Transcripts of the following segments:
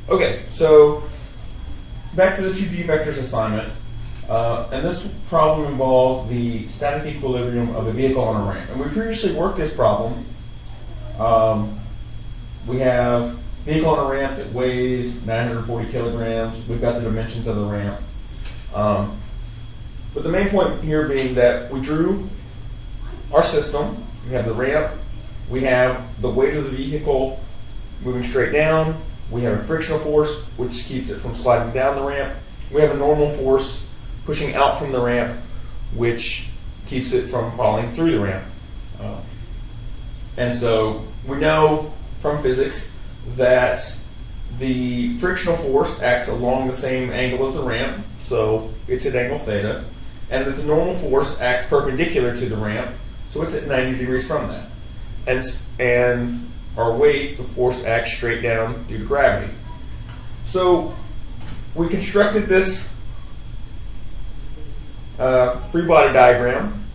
Okay, so back to the 2D vectors assignment. And this problem involved the static equilibrium of a vehicle on a ramp. And we previously worked this problem. We have vehicle on a ramp that weighs 940 kilograms. We've got the dimensions of the ramp. But the main point here being that we drew our system. We have the ramp. We have the weight of the vehicle moving straight down. We have a frictional force, which keeps it from sliding down the ramp. We have a normal force pushing out from the ramp, which keeps it from falling through the ramp. And so we know from physics that the frictional force acts along the same angle as the ramp, so it's at angle theta, and that the normal force acts perpendicular to the ramp, so it's at 90 degrees from that. And our weight, the force, acts straight down due to gravity. So we constructed this free body diagram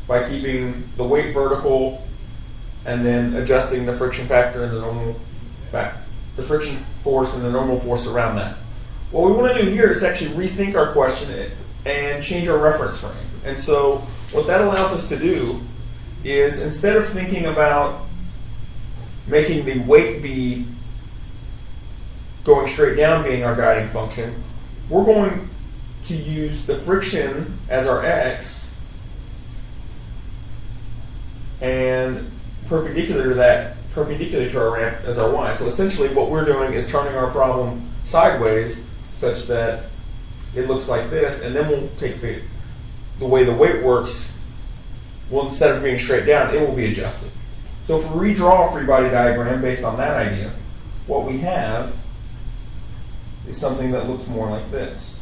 by keeping the weight vertical and then adjusting the friction factor and the friction force and the normal force around that. What we want to do here is actually rethink our question and change our reference frame. And so what that allows us to do is, instead of thinking about making the weight be going straight down being our guiding function, we're going to use the friction as our x and perpendicular to our ramp as our y. So essentially what we're doing is turning our problem sideways such that it looks like this, and then we'll take the way the weight works. Well, instead of being straight down, it will be adjusted. So if we redraw a free body diagram based on that idea, what we have is something that looks more like this.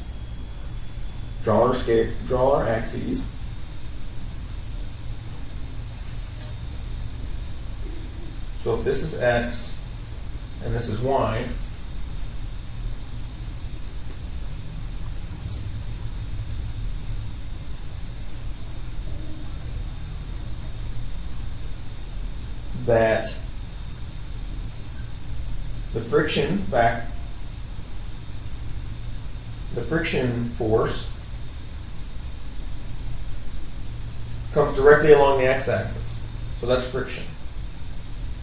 Draw our axes. So if this is x and this is y, that the friction force comes directly along the x-axis. So that's friction.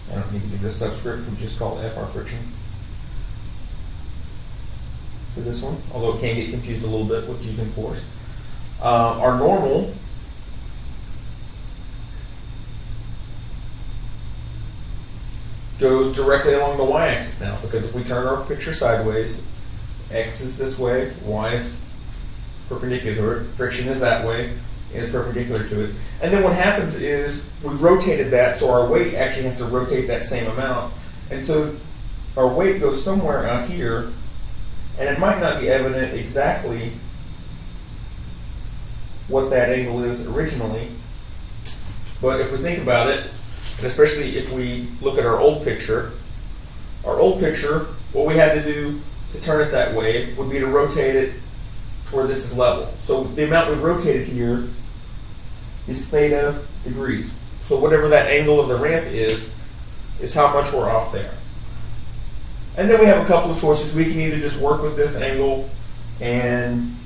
I don't need to do this subscript, we just call F our friction for this one, although it can get confused a little bit with using force. Our normal goes directly along the y-axis now, because if we turn our picture sideways, x is this way, y is perpendicular, friction is that way, and is perpendicular to it. And then what happens is we've rotated that, so our weight actually has to rotate that same amount. And so our weight goes somewhere out here, and it might not be evident exactly what that angle is originally, but if we think about it, and especially if we look at our old picture, what we had to do to turn it that way would be to rotate it to where this is level. So the amount we've rotated here is theta degrees. So whatever that angle of the ramp is how much we're off there. And then we have a couple of choices. We can either just work with this angle and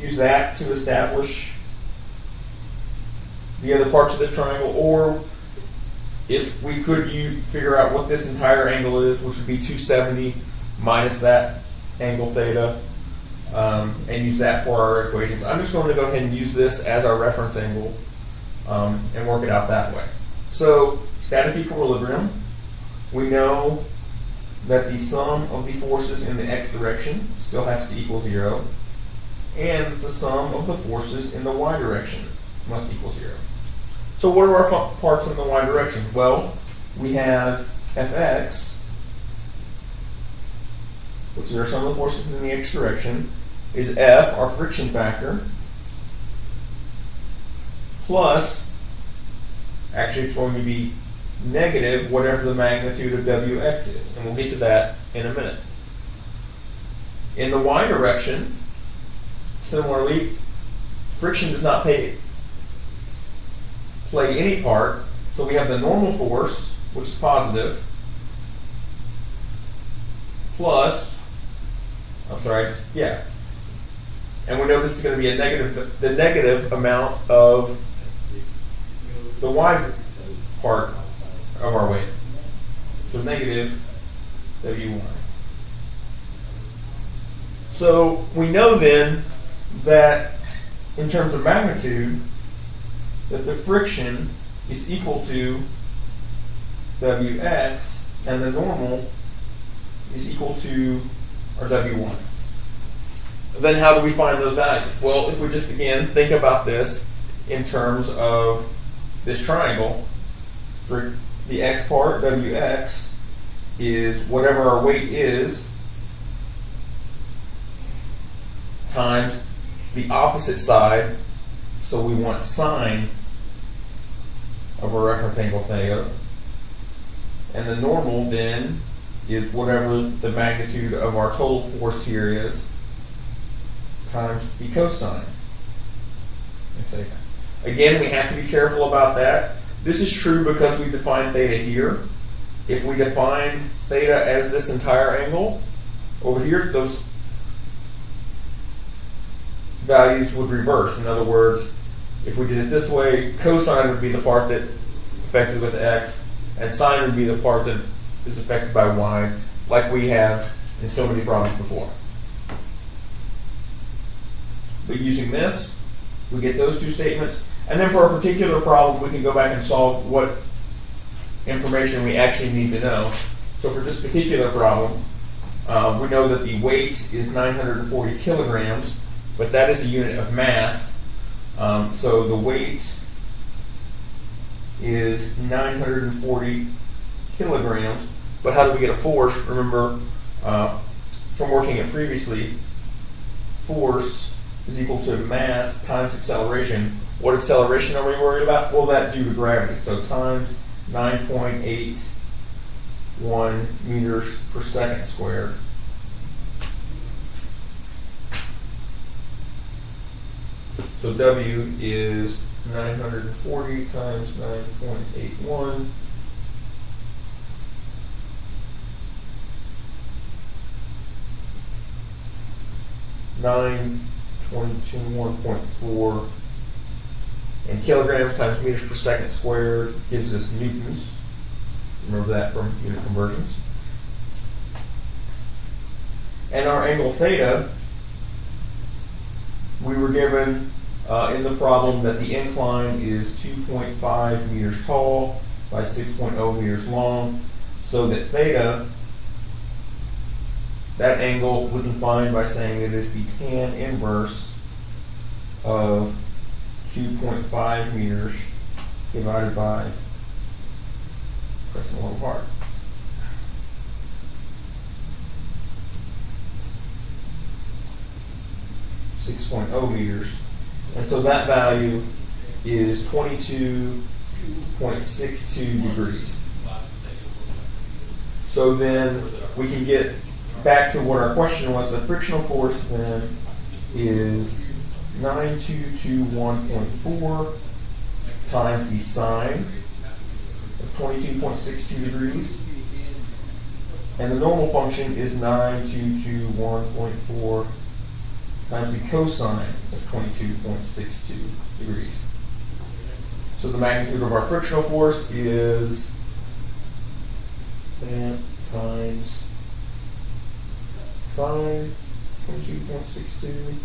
use that to establish the other parts of this triangle, or if we could figure out what this entire angle is, which would be 270 minus that angle theta, and use that for our equations. I'm just going to go ahead and use this as our reference angle and work it out that way. So static equilibrium, we know that the sum of the forces in the x direction still has to equal 0, and the sum of the forces in the y direction must equal 0. So what are our parts in the y direction? Well, we have Fx, which is our sum of forces in the x direction, is F, our friction factor, plus, actually it's going to be negative whatever the magnitude of Wx is. And we'll get to that in a minute. In the y direction, similarly, friction does not play any part. So we have the normal force, which is positive, plus, I'm sorry, yeah. And we know this is going to be the negative amount of the y part of our weight. So negative Wy. So we know then that in terms of magnitude, that the friction is equal to Wx, and the normal is equal to our W1. Then how do we find those values? Well, if we just, again, think about this in terms of this triangle, for the x part, Wx, is whatever our weight is times the opposite side, so we want sine of our reference angle theta. And the normal then is whatever the magnitude of our total force here is times the cosine of theta. Again, we have to be careful about that. This is true because we defined theta here. If we defined theta as this entire angle, over here, those values would reverse. In other words, if we did it this way, cosine would be the part that affected with x, and sine would be the part that is affected by y, like we have in so many problems before. But using this, we get those two statements, and then for a particular problem, we can go back and solve what information we actually need to know. So for this particular problem, we know that the weight is 940 kilograms, but that is a unit of mass. So the weight is 940 kilograms. But how do we get a force? Remember, from working it previously, force is equal to mass times acceleration. What acceleration are we worried about? Well, that due to gravity. So times 9.81 meters per second squared. So W is 940 times 9.81. $922.1.4, and kilograms times meters per second squared gives us newtons. Remember that from unit conversions. And our angle theta, we were given in the problem that the incline is 2.5 meters tall by 6.0 meters long, so that theta, that angle we can find by saying it is the tan inverse of 2.5 meters divided by, pressing a little hard, .0 meters. And so that value is 22.62 degrees. So then we can get back to what our question was. The frictional force then is 9221.4 times the sine of 22.62 degrees. And the normal function is 9221.4 times the cosine of 22.62 degrees. So the magnitude of our frictional force is that times sine 22.62.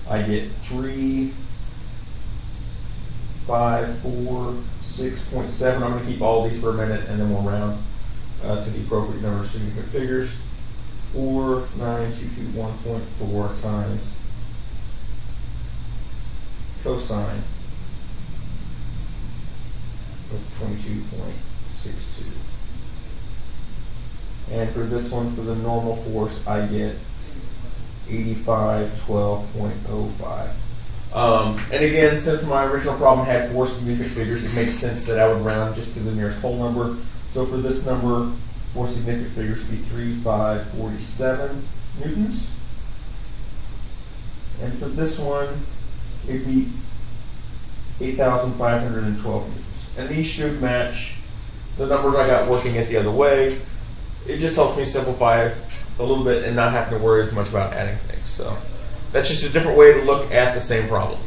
I get 3,546.7. I'm going to keep all these for a minute and then we'll round to the appropriate number of significant figures. Or 9221.4 times cosine of 22.62. And for this one, for the normal force, I get 8512.05. And again, since my original problem had 4 significant figures, it makes sense that I would round just to the nearest whole number. So for this number, 4 significant figures would be 3,547 newtons. And for this one, it'd be 8,512 newtons. And these should match the numbers I got working it the other way. it just helps me simplify a little bit and not having to worry as much about adding things. So that's just a different way to look at the same problem.